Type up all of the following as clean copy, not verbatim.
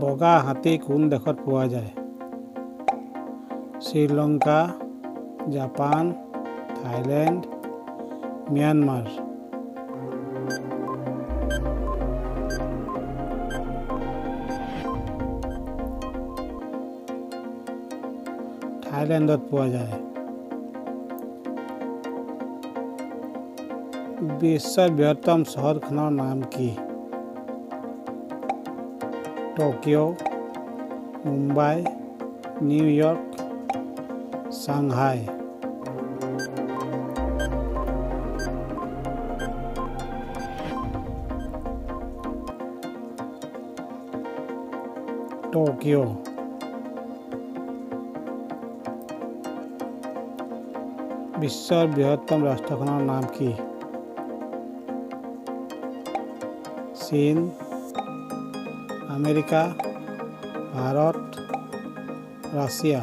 বগা হাতী কোন দেশত পোৱা যায়? Sri Lanka, Japan, Thailand, Myanmar. থাইলেণ্ডত পোৱা যায়। বিশ্বৰ বৃহত্তম চহৰখনৰ নাম কি? Tokyo', Mumbai, New York, Shanghai. Tokyo'. বিশ্বৰ বৃহত্তম ৰাষ্ট্ৰখনৰ নাম কি? চীন, আমেৰিকা, ভাৰত, ৰাছিয়া।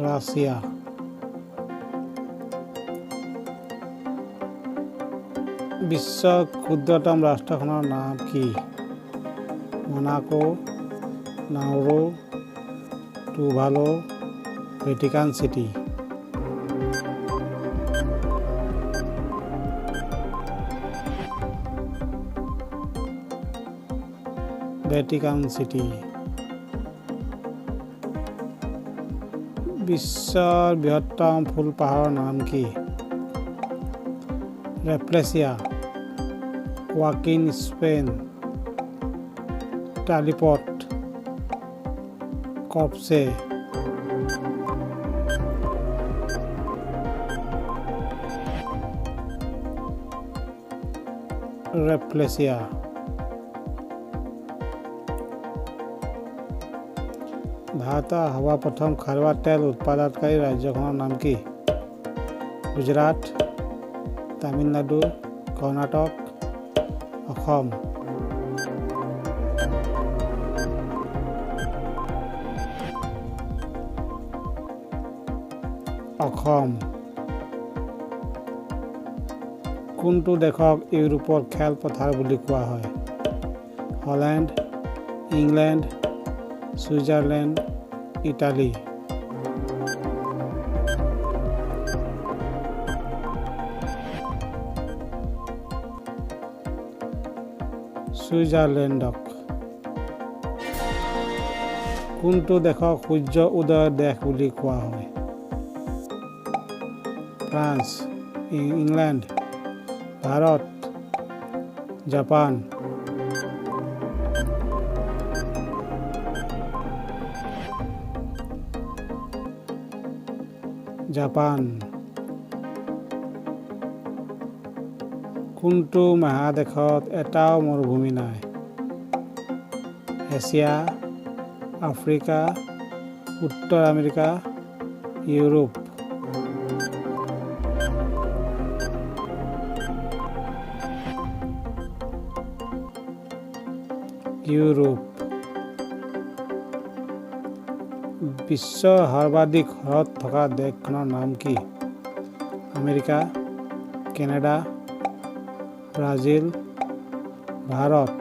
ৰাছিয়া। বিশ্বৰ ক্ষুদ্ৰতম ৰাষ্ট্ৰখনৰ নাম কি? Monaco, নাউৰু, Tuvalu, Vatican city. Vatican city. বিশ্বৰ বৃহত্তম ফুলপাহৰ নাম কি? ৰেফ্লেচিয়া, ৱাকিন স্পেইন, টালিপট, কপছে। ৰেফ্লেচিয়া। ভাৰতৰ সৰ্বপ্ৰথম খাৰুৱা তেল উৎপাদনকাৰী ৰাজ্যখনৰ নাম কি? গুজৰাট, তামিলনাডু, কৰ্ণাটক, অসম। অসম। কোনটো দেশক ইউৰোপৰ খেলপথাৰ বুলি কোৱা হয়? Holland, England, Switzerland, Italy. ছুইজাৰলেণ্ডক। কোনটো দেশক সূৰ্য উদয়ৰ দেশ বুলি কোৱা হয়? France, England, Bharat, Japan. Japan. কোনটো মহাদেশত এটাও মৰুভূমি নাই? এছিয়া, আফ্ৰিকা, উত্তৰ আমেৰিকা, ইউৰোপ। ইউৰোপ। বিশ্বৰ সৰ্বাধিক হ্ৰদ থকা দেশখনৰ নাম কি? America, Canada, Brazil, Bharat.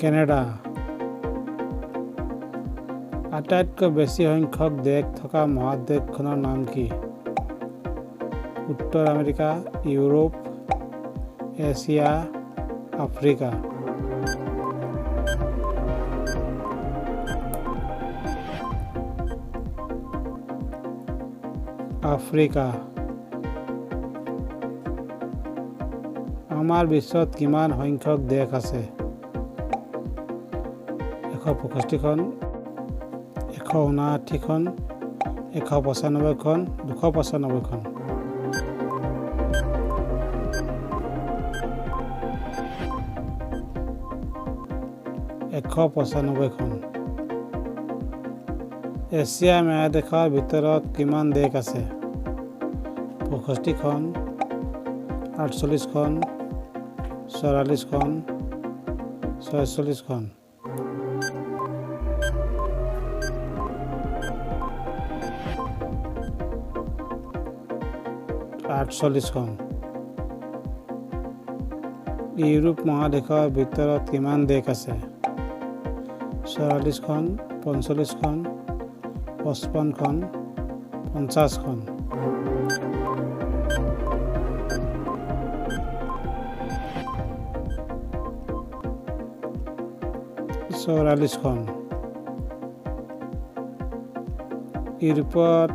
Canada. আটাইতকৈ বেছি সংখ্যক দেশ থকা মহাদেশখনৰ নাম কি? উত্তৰ America, Europe, Asia, Africa. Africa. আমাৰ বিশ্বত কিমান সংখ্যক দেশ আছে? 165খন, 159খন, 195খন, 295খন। 195খন। এছিয়া মহাদেশৰ ভিতৰত কিমান দেশ আছে? 65খন, 48খন, 44খন, 46খন, 48খন। ইউৰোপ মহাদেশৰ ভিতৰত কিমান দেশ আছে? 44খন, 45খন, 55খন, 50খন। 44খন। ইউৰোপত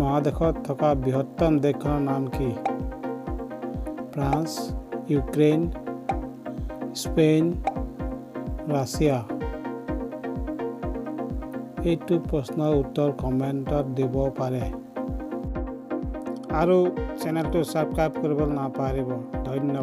মহাদেশত থকা বৃহত্তম দেশখনৰ নাম কি? France, Ukraine, Spain, Russia. এইটো প্ৰশ্নৰ উত্তৰ কমেণ্টত দিব পাৰে আৰু চেনেলটো ছাবস্ক্ৰাইব কৰিবলৈ নাপাহৰিব। ধন্যবাদ।